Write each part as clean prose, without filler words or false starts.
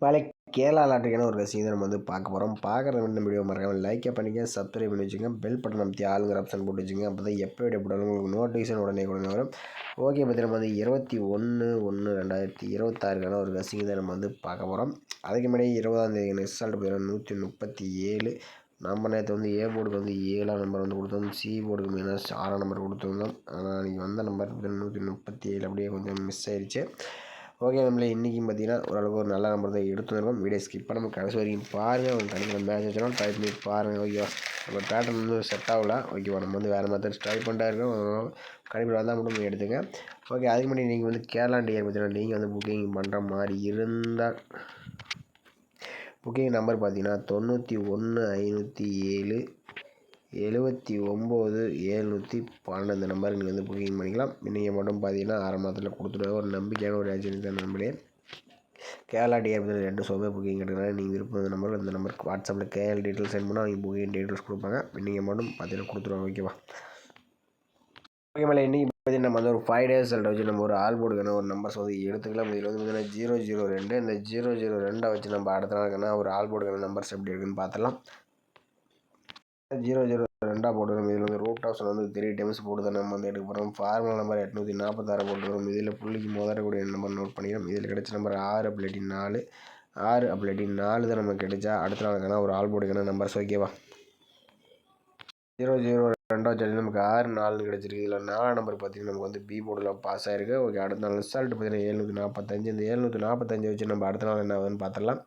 நாளை கேரளா லாட்டரிக்கான ஒரு ரசீதை நம்ம பார்க்க போகிறோம். பார்க்குற இந்த வீடியோ மறக்காமல் லைக்கை பண்ணிக்க, சப்ஸ்கிரைப் பண்ணி வச்சுங்க, பெல் பட்டன் அமைத்தி ஆளுங்கிற ஆப்ஷன் போட்டு வச்சுங்க. அப்போ தான் எப்போ வீடியோ போட்டாலும் உங்களுக்கு நோட்டிஃபிகேஷன் உடனே வரும். ஓகே, பற்றி நம்ம 21/1/2026 ஒரு ரசீதை நம்ம பார்க்க போகிறோம். அதுக்கு முன்னாடி 20ஆம் தேதி ரிசல்ட் பார்த்தீங்கன்னா 137. நம்ம நேற்று ஏ போர்டுக்கு 7ஆம் நம்பர் கொடுத்தோம், சி போர்டுக்கு மைனஸ் 6ஆம் நம்பர் கொடுத்துருந்தோம். ஆனால் நீங்கள் வந்த நம்பர் 137 அப்படியே கொஞ்சம் மிஸ் ஆயிடுச்சு. ஓகே, நம்மளே இன்றைக்கும் பார்த்தீங்கன்னா ஓரளவுக்கு ஒரு நல்ல நம்பர் தான் எடுத்து வந்துருக்கோம். வீடியோ ஸ்கிப் பண்ணாமல் கடைசி வரைக்கும் பாருங்கள். உங்களுக்கு கிடைக்கிற மேட்ச் வச்சாலும் ட்ரை பண்ணி பாருங்கள். ஓகேவா, நம்ம பேட்டர்ன் செட் ஆகல. ஓகேவா, நம்ம வேறு மெத்தட் ட்ரை பண்ணிட்டா இருக்கோம். கண்டிப்பாக வந்தால் மட்டும் எடுத்துங்க. ஓகே, அதுக்கு முன்னாடி நீங்கள் கேரளா டியர் பார்த்தீங்கன்னா நீங்கள் புக்கிங் பண்ணுற மாதிரி இருந்தால் புக்கிங் நம்பர் பார்த்தீங்கன்னா 91 507 79 712 இந்த நம்பருக்கு நீங்கள் புக்கிங் பண்ணிக்கலாம். நீங்கள் மட்டும் பார்த்தீங்கன்னா 6 மாதத்தில் கொடுத்துருவாங்க. ஒரு நம்பிக்கையான ஒரு ஏஜென்சி தான் நம்மளே. கேரளா டிஆர் 2 ஷோவே புக்கிங் எடுக்கிறனால நீங்கள் விருப்பம் நம்பர் இந்த நம்பருக்கு வாட்ஸ்அப்பில் கேஎல் டீட்டெயில்ஸ் சென்ட் பண்ணால் அவங்க புக்கிங் டீட்டெயில்ஸ் கொடுப்பாங்க. நீங்கள் மட்டும் பார்த்தீங்கன்னா கொடுத்துருவாங்க. ஓகேவா, ஓகே மேலே இன்றைக்கி பார்த்தீங்கன்னா நம்ம ஒரு 5 days ரிசல்ட் வச்சு நம்ம ஒரு ஆல் போர்டுக்கான ஒரு நம்பர்ஸ் எடுத்துக்கலாம். இதில் பார்த்தீங்கன்னா 002 இந்த 002 வச்சு நம்ம அடுத்த நாளுக்கான ஒரு ஆல் போர்டுக்கான நம்பர்ஸ் எப்படி இருக்குன்னு பார்த்துலாம். 002 போட்டுக்கிறோம். இதில் ரூட் ஆப்ஷன் 3 டைம்ஸ் போட்டு தான் நம்ம எடுக்க போகிறோம். ஃபார்முலா நம்பர் 846 போட்டுக்கிறோம். இதில் புள்ளிக்கு முதலக்கூடிய நம்பர் நோட் பண்ணிக்கிறோம். இதில் கிடைச்ச நம்பர் 6 அப்படி 4 6 அப்படி 4 தான் நமக்கு கிடைச்சா அடுத்த நாளுக்கான ஒரு ஆல் போர்டுக்கான நம்பர்ஸ். ஓகேவா, 002 வச்சு நமக்கு 6 4 கிடச்சிருக்கு. இதில் 4 நம்பர் பார்த்தீங்கன்னா நமக்கு பி போர்டில் பாஸ் ஆகிருக்கு. ஓகே, அடுத்த நாள் ரிசல்ட் பார்த்தீங்கன்னா 745. இந்த 745 வச்சு நம்ம அடுத்த நாள் என்ன ஆகுதுன்னு பார்த்துடலாம்.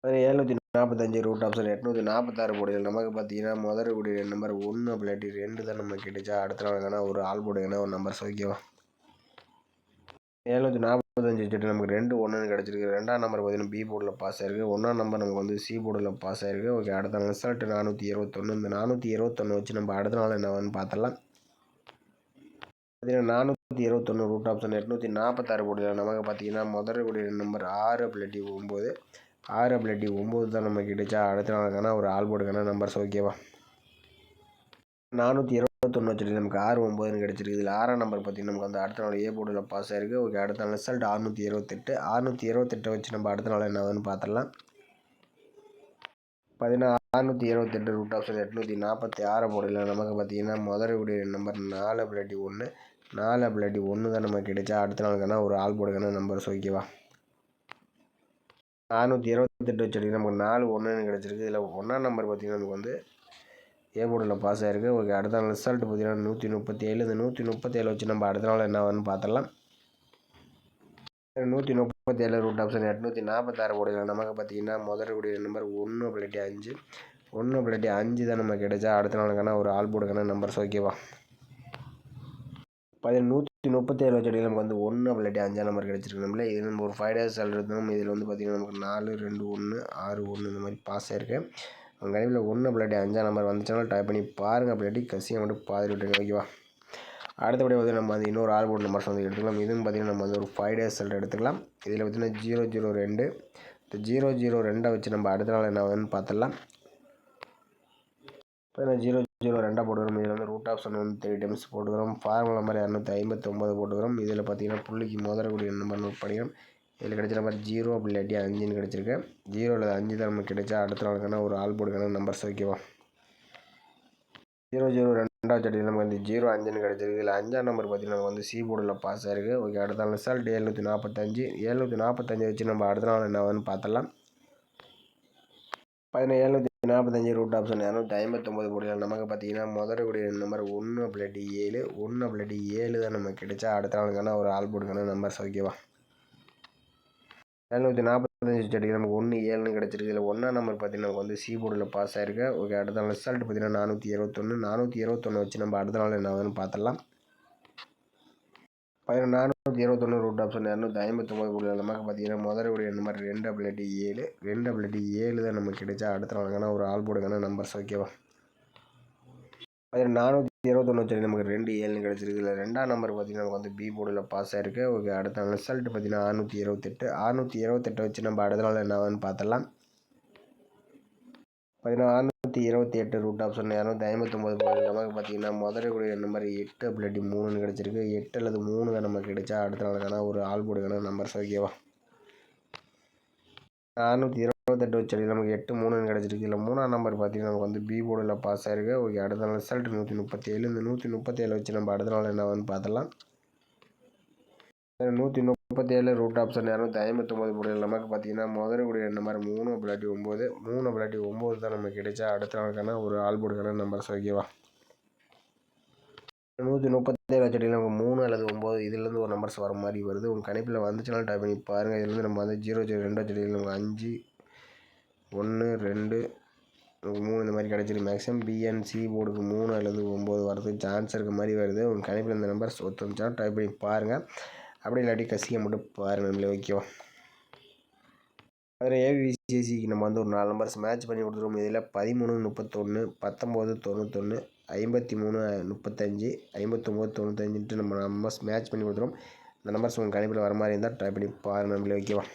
745 ரூட் ஆப்ஷன் 846 போர்டுகள் நமக்கு பார்த்தீங்கன்னா முதலக்கூடிய நம்பர் 1 அப்படி 2 தான் நம்ம கிடைச்சா அடுத்த நாளுக்கான ஒரு ஆல் போர்டுக்கான ஒரு நம்பர்ஸ். ஓகேவா, 745 வச்சுட்டு நமக்கு 2 1 கிடச்சிருக்கு. 2ஆம் நம்பர் பார்த்தீங்கன்னா பி போர்டில் பாஸ் ஆயிருக்கு. 1ஆம் நம்பர் நமக்கு சி போர்டில் பாஸ் ஆயிருக்கு. ஓகே, அடுத்த நாள் ரிசல்ட் 421. இந்த 421 வச்சு நம்ம அடுத்த நாள் என்னன்னு பார்த்துடலாம். பார்த்தீங்கன்னா 421 ரூட் ஆப்ஷன் 846 போர்டில் நமக்கு பார்த்தீங்கன்னா முதலக்கூடிய நம்பர் 6 அப்படி 9 6 அப்படி 9 தான் நம்ம கிடைச்சா அடுத்த நாளுக்கான ஒரு ஆல் போர்டுக்கான நம்பர்ஸ். ஓகேவா, 421 வச்சுட்டு நமக்கு 6 9 கிடச்சிருக்கு. இதில் 6ஆம் நம்பர் பார்த்தீங்கன்னா நமக்கு அடுத்த நாள் ஏ போர்டில் பாஸ் ஆயிருக்கு. ஓகே, அடுத்த நாள் ரிசல்ட் 628 வச்சு நம்ம அடுத்த நாள் என்னன்னு பார்த்துடலாம். பார்த்தீங்கன்னா 628 ரூட் ஆப்ஷன் 846 போர்டில் நமக்கு பார்த்தீங்கன்னா முதலக்கூடிய நம்பர் 4 அப்படி 1 4 அப்படி 1 தான் நமக்கு கிடைச்சா அடுத்த நாளுக்கான ஒரு ஆல் போர்டுக்கான நம்பர்ஸ். ஓகேவா, 428 வச்சு நமக்கு 4 1 கிடச்சிருக்கு. இதில் 1ஆம் நம்பர் பார்த்தீங்கன்னா நமக்கு ஏ போர்டில் பாஸ் ஆகிருக்கு. ஓகே, அடுத்த நாள் ரிசல்ட் பார்த்தீங்கன்னா 137. இந்த 137 வச்சு நம்ம அடுத்த நாள் என்னன்னு பார்த்துடலாம். 137 ரூட் ஆப்ஷன் 846 போர்டில் நமக்கு பார்த்தீங்கன்னா முதலக்கூடிய நம்பர் 1 அப்படி 5 1 அப்படி 5 தான் நம்ம கிடைச்சா அடுத்த நாளுக்கான ஒரு ஆல் போர்டுக்கான நம்பர்ஸ். ஓகேவா, 137 வச்சு நமக்கு 1 அப்படி 5ஆம் நம்பர் கிடச்சிருக்கு. நம்மளே இது நம்ம ஒரு 5 days ரிசல்ட் எடுத்தோம். இதில் பார்த்தீங்கன்னா நமக்கு 4 2 1 6 1 இந்த மாதிரி பாஸ் ஆயிருக்கு. உங்கள் கணிப்பில் 1 அப்படி 5ஆம் நம்பர் வந்துச்சுனாலும் டைப் பண்ணி பாருங்கள். அப்படி கசியை மட்டும் பாதி விட்டுருங்க. ஓகேவா, அடுத்தபடி நம்ம இன்னொரு ஆல் போர்டு நம்பர்ஸ் எடுத்துக்கலாம். இதுவும் பார்த்தீங்கன்னா நம்ம ஒரு 5 days ரிசல்ட் எடுத்துக்கலாம். இதில் பார்த்தீங்கன்னா 002 இந்த 002 வச்சு நம்ம அடுத்த நாள் என்னன்னு பார்த்துடலாம். இப்போ 002 போட்டுக்கிறோம். இதில் ரூட் ஆப்ஷன் 3 டைம்ஸ் போட்டுக்கிறோம். ஃபார்முலா நம்பர் 259 போட்டுக்கிறோம். இதில் பார்த்தீங்கன்னா புள்ளிக்கு முதலக்கூடிய நம்பர் நோட் பண்ணிக்கிறோம். இதில் கிடைச்ச நம்பர் 0 அப்படி 5ன்னு கிடச்சிருக்கு. 0 இல்லை 5 தான் நமக்கு கிடைச்சா அடுத்த நாளுக்கான ஒரு ஆல் போர்டுக்கான நம்பர்ஸ். ஓகேவா, 002 வச்சு நமக்கு 0 5ன்னு கிடச்சிருக்கு. இதில் 5ஆம் நம்பர் பார்த்தீங்கன்னா நமக்கு சி போர்டில் பாஸ் ஆயிருக்கு. ஓகே, அடுத்த நாள் ரிசல்ட் 745 வச்சு நம்ம அடுத்த நாள் என்னன்னு பார்த்துடலாம். 745 ரூட் ஆப்ஷன் 259 போர்டில் நமக்கு பார்த்தீங்கன்னா முதலக்கூடிய நம்பர் 1 அப்படி 7 1 அப்படி 7 தான் நமக்கு கிடைச்சா அடுத்த நாளுக்கான ஒரு ஆல் போர்டுக்கான நம்பர்ஸ். ஓகேவா, 745 செடிக்கு நமக்கு 1 7ன்னு கிடச்சிருக்கு. இதில் 1ஆம் நம்பர் பார்த்தீங்கன்னா நமக்கு சி போர்டில் பாஸ் ஆயிருக்கு. ஓகே, அடுத்த நாள் ரிசல்ட் பார்த்தீங்கன்னா 421 வச்சு நம்ம அடுத்த நாள் என்னன்னு பார்த்துடலாம். 421 ரூட் ஆப்ஷன் 259 போர்டில் நமக்கு பார்த்தீங்கன்னா முதலக்கூடிய நம்பர் 2 அப்படி 7 2 அப்படி 7 தான் நமக்கு கிடைச்சா அடுத்த நாளுக்கான ஒரு ஆல் போர்டுக்கான நம்பர்ஸ். ஓகேவா, 421 சரி நமக்கு 2 7ன்னு கிடச்சிருக்கு. இதில் 2ஆம் நம்பர் பார்த்தீங்கன்னா நமக்கு பி போர்டில் பாஸ் ஆயிருக்கு. ஓகே, அடுத்த நாள் ரிசல்ட் பார்த்தீங்கன்னா 628 வச்சு நம்ம அடுத்த நாள் என்னன்னு பார்த்துடலாம். 628 ரூட் ஆப்ஷன் 259 போர்டில் நமக்கு பார்த்தீங்கன்னா முதலக்கூடிய நம்பர் 8 அப்படி 3ன்னு கிடச்சிருக்கு. 8 அல்லது 3 தான் நமக்கு கிடைச்சா அடுத்த நாளுக்கான ஒரு ஆல் போர்டுக்கான நம்பர்ஸ். ஓகேவா, 628 வச்சு நமக்கு 8 3 கிடச்சிருக்கு. இல்லை 3ஆம் நம்பர் பார்த்தீங்கன்னா நமக்கு வந்து பி போர்டில் பாஸ் ஆயிருக்கு. ஓகே, அடுத்த நாள் ரிசல்ட் 137. இந்த 137 வச்சு நம்ம அடுத்த நாள் என்ன வந்து பார்த்துலாம். 137 ரூட் ஆப்ஷன் 259 போர்டில் நமக்கு பார்த்தீங்கன்னா முதல் கூடிய நம்பர் 3 அப்படி 9 3 அப்படி 9 தான் நமக்கு கிடைச்சா அடுத்த நாளுக்கான ஒரு ஆல் போர்டுக்கான நம்பர்ஸ். ஓகேவா, 137 வச்சுட்டிங்கன்னா நமக்கு 3 அல்லது 9 இதுலேருந்து ஒரு நம்பர்ஸ் வர மாதிரி வருது. உங்கள் கணிப்பில் வந்துச்சுன்னா டைப் பண்ணி பாருங்கள். இதுலேருந்து நம்ம வந்து 002 வச்சுட்டிங்கன்னா நமக்கு 5 1 2 3 இந்த மாதிரி கிடச்சிருக்கு. மேக்ஸிமம் பிஎன்சி போர்டுக்கு 3 அல்லது 9 வரதுக்கு சான்ஸ் இருக்க மாதிரி வருது. உங்கள் கணிப்பில் இந்த நம்பர்ஸ் ஒத்துந்துச்சுன்னா டைப் பண்ணி பாருங்கள். அப்படி இல்லாட்டி கசியை மட்டும் பாருங்கள் நம்மளே. ஓகேவா, அதில் ஏபிசிசிக்கு நம்ம வந்து ஒரு 4 நம்பர்ஸ் மேட்ச் பண்ணி கொடுத்துருவோம். இதில் 13 31 19 91 53 35 59 95 நம்ம நம்பர்ஸ் மேட்ச் பண்ணி கொடுத்துருவோம். இந்த நம்பர்ஸ் உங்கள் கணிப்பில் வர மாதிரி இருந்தால் ட்ரை பண்ணி பாருங்கள் நம்மளே. ஓகேவா,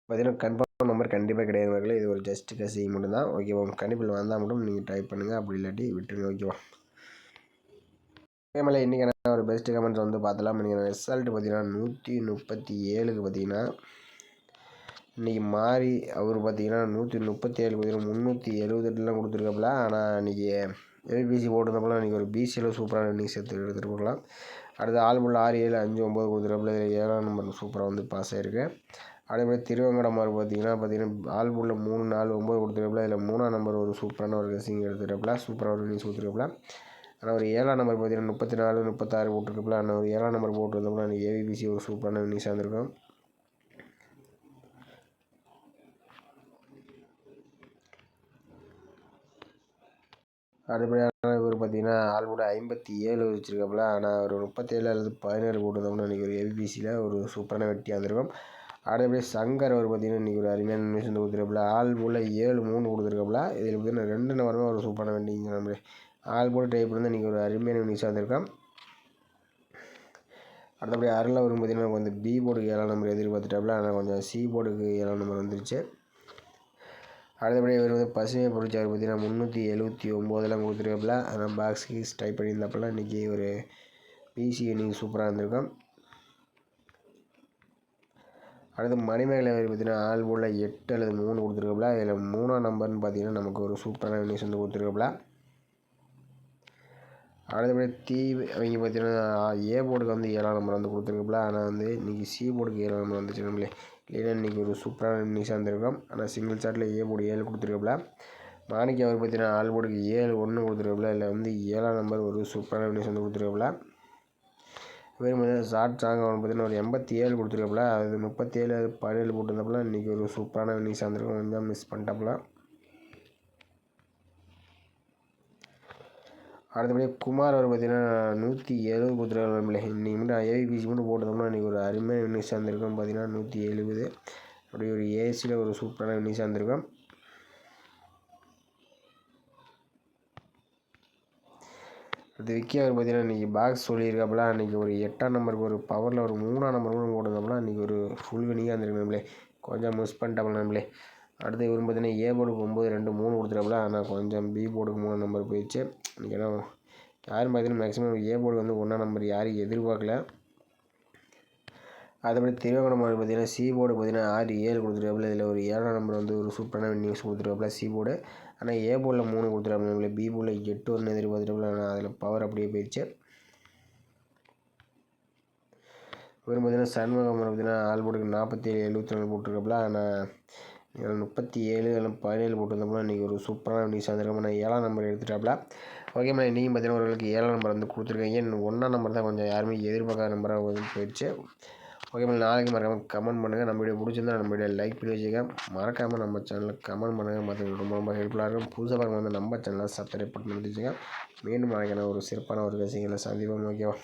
பார்த்தீங்கன்னா கன்ஃபார்ம் நம்பர் கண்டிப்பாக கிடையாது. இது ஒரு ஜஸ்ட் கசி மட்டும்தான். ஓகேவா, உங்கள் கணிப்பில் வந்தால் மட்டும் நீங்கள் டைப் பண்ணுங்கள், அப்படி இல்லாட்டி விட்டுருங்க. ஓகேவா, அதே மாதிரி இன்றைக்கி ஒரு பெஸ்ட்டு கமெண்ட்ஸ் வந்து பார்த்தலாம். இன்றைக்கி ரிசல்ட் பார்த்தீங்கன்னா 137க்கு பார்த்தீங்கன்னா இன்றைக்கி மாறி அவர் பார்த்தீங்கன்னா 137 பார்த்தீங்கன்னா 378 கொடுத்துருக்காப்புல. ஆனால் இன்றைக்கி ஏபிசி போட்டிருந்தப்பல இன்றைக்கி ஒரு பிசியில் சூப்பராக இன்றைக்கி சேர்த்து எடுத்துகிட்டு போகலாம். அடுத்து ஆல்புள்ள 6 7 5 9 கொடுத்துருக்காப்புல. 7ஆம் நம்பர் சூப்பராக வந்து பாஸ் ஆகிருக்கு. அதேமாதிரி திருவங்கடமாறு பார்த்தீங்கன்னா ஆல்புள்ள 3 4 9 கொடுத்துருக்காப்புல. இதில் 3ஆம் நம்பர் ஒரு சூப்பரான ஒரு கசிங் எடுத்துருக்காப்புல. சூப்பராக ஒரு இன்னிங்ஸ் கொடுத்துருக்காப்புல. ஆனால் ஒரு 7ஆம் நம்பர் பார்த்தீங்கன்னா 34 36 போட்டிருக்காப்புல. ஆனால் ஒரு 7ஆம் நம்பர் போட்டிருந்தப்பல இன்றைக்கி ஏபிசி ஒரு சூப்பரான இன்னிங்ஸாக இருந்திருக்கும். அடுத்தபடியான இவர் பார்த்தீங்கன்னா ஆல்போட 57 வச்சுருக்காப்புல. ஆனால் ஒரு 37 அல்லது 17 போட்டிருந்தோம்னா இன்றைக்கி ஒரு ஏபிசியில் ஒரு சூப்பரான வெட்டியாக இருந்திருக்கும். அடுத்தபடி சங்கர் அவர் பார்த்தீங்கன்னா இன்றைக்கி ஒரு அருமையான நியூஸ் வந்து கொடுத்துருக்காப்புல. ஆல்போல 7 3 கொடுத்துருக்காப்புல. இதில் பார்த்தீங்கன்னா 2 நம்பருமே ஒரு சூப்பரான வெட்டிங் நம்ம ஆல்போல் டைப் வந்து இன்றைக்கி ஒரு அருமையான நியூஸாக இருந்திருக்கோம். அடுத்தபடி அருள் அவருக்கு பார்த்தீங்கன்னா கொஞ்சம் பி போர்டுக்கு 7ஆம் நம்பர் எதிர்பார்த்துட்டாப்புல. ஆனால் கொஞ்சம் சி போர்டுக்கு 7ஆம் நம்பர் வந்துருச்சு. அடுத்தபடி இவர் வந்து பசுமை பொறிச்சார் பார்த்தீங்கன்னா 379 கொடுத்துருக்காப்புல. ஆனால் பாக்ஸுக்கு டைப் பண்ணியிருந்தாப்புல இன்றைக்கி ஒரு பிசி இன்றைக்கி சூப்பராக இருந்திருக்கும். அடுத்து மணிமேகலை பார்த்தீங்கன்னா ஆல்போல் 8 அல்லது 3 கொடுத்துருக்காப்புல. இதில் 3ஆம் நம்பர்னு பார்த்தீங்கன்னா நமக்கு ஒரு சூப்பரான நியூஸ் வந்து கொடுத்துருக்காப்புல. அடுத்தபடி அவங்க பார்த்தீங்கன்னா ஏ போர்டுக்கு வந்து 7ஆம் நம்பர் வந்து கொடுத்துருக்காப்புல. ஆனால் வந்து இன்றைக்கி சி போர்டுக்கு 7ஆம் நம்பர் வந்துச்சு நம்மளே. இல்லைன்னா இன்றைக்கி ஒரு சூப்பரான இன்னிங்ஸாக இருந்திருக்கும். ஆனால் சிங்கிள் ஷாட்டில் ஏ போர்டு 7 கொடுத்துருக்காப்புல. மாணிக்க அவர் பார்த்தீங்கன்னா ஆல் போர்டுக்கு 7 1 கொடுத்துருக்காப்புல. இல்லை வந்து 7ஆம் நம்பர் ஒரு சூப்பரான இன்னிங்ஸ் வந்து கொடுத்துருக்காப்புல. இவர் பார்த்தீங்கன்னா ஷார்ட் சாங் அவர் பார்த்தீங்கன்னா ஒரு 87 கொடுத்துருக்காப்புல. அது 37 17 போட்டிருந்தாப்புல. இன்றைக்கி ஒரு சூப்பரான இன்னிங்ஸாக இருந்திருக்கும். கொஞ்சம் மிஸ் பண்ணிட்டாப்புல. அடுத்தபடி குமார் அவர் பார்த்தீங்கன்னா 170 கொடுத்துருக்காங்க. இன்றைக்கி மட்டும் ஏபிசி மட்டும் போட்டோம்னா இன்றைக்கி ஒரு அருமையான இன்னிங்ஸாக இருந்திருக்கும். பார்த்தீங்கன்னா 170 அப்படி ஒரு ஏசியில் ஒரு சூப்பரான இன்னிங்ஸாக இருந்திருக்கும். அடுத்து விக்கி அவர் பார்த்தீங்கன்னா இன்றைக்கி பாக்ஸ் சொல்லியிருக்காப்புல. இன்றைக்கி ஒரு 8ஆம் நம்பருக்கு ஒரு பவரில் ஒரு 3ஆம் நம்பர் கூட போட்டிருந்தோம்னா இன்றைக்கி ஒரு ஃபுல் வினிங்காக இருந்திருக்கு நம்மளே. கொஞ்சம் மிஸ் பண்ணிட்டாப்புல நம்மளே. அடுத்து இவர் பார்த்தீங்கன்னா ஏ போர்டுக்கு 9 2 3 கொடுத்துருக்காப்புல. ஆனால் கொஞ்சம் பி போர்டுக்கு 3 நம்பர் போயிடுச்சு. இன்றைக்கி ஏன்னா யாரும் பார்த்தீங்கன்னா மேக்ஸிமம் ஏ போர்டு வந்து 1ஆம் நம்பர் யாரும் எதிர்பார்க்கல. அதுபடி திருவங்கடம் பார்த்தீங்கன்னா சி போர்டு பார்த்தீங்கன்னா 6 7 கொடுத்துருக்காப்புல. இதில் ஒரு 7ஆம் நம்பர் வந்து ஒரு சூப்பரான நியூஸ் கொடுத்துருக்காப்புல சி போர்டு. ஆனால் ஏ போர்டில் 3 கொடுத்துருக்காப்புல. பி போர்டில் 8 1 எதிர்பார்த்துட்டாப்புல. ஆனால் அதில் பவர் அப்படியே போயிடுச்சு. இவர் பார்த்தீங்கன்னா சண்முகம் பார்த்தீங்கன்னா ஆல் போர்டுக்கு 47 74 போட்டிருக்காப்புல. ஆனால் 37 17 போட்டிருந்தோம்னா இன்றைக்கி ஒரு சூப்பரான நியூஸ் வந்திருக்கோம். ஆனால் 7ஆம் நம்பர் எடுத்துட்டாப்புல. ஓகேம்மா, இன்றைக்கும் பார்த்தீங்கன்னா ஒருவருக்கு 7ஆம் நம்பர் வந்து கொடுத்துருக்கீங்க. 1ஆம் நம்பர் தான் கொஞ்சம் யாருமே எதிர்பார்க்காத நம்பராக வந்து போயிடுச்சு. ஓகேம்மா, நாளைக்கு மறக்காமல் கமெண்ட் பண்ணுங்கள். நம்ம வீடியோ பிடிச்சிருந்தா நம்ம வீடியோ லைக் பண்ணி வச்சுக்க. மறக்காமல் நம்ம சேனலில் கமெண்ட் பண்ணுங்கள். மற்றவங்களுக்கு ரொம்ப ரொம்ப ஹெல்ப்ஃபுல்லாக இருக்கும். புதுசாக பார்க்க வந்து நம்ம சேனலில் சப்ஸ்கிரைப் பண்ணி வச்சுக்க. மீண்டும் நாளைக்கான ஒரு சிறப்பான ஒரு விஷயங்களை சந்திப்போம். ஓகேவா.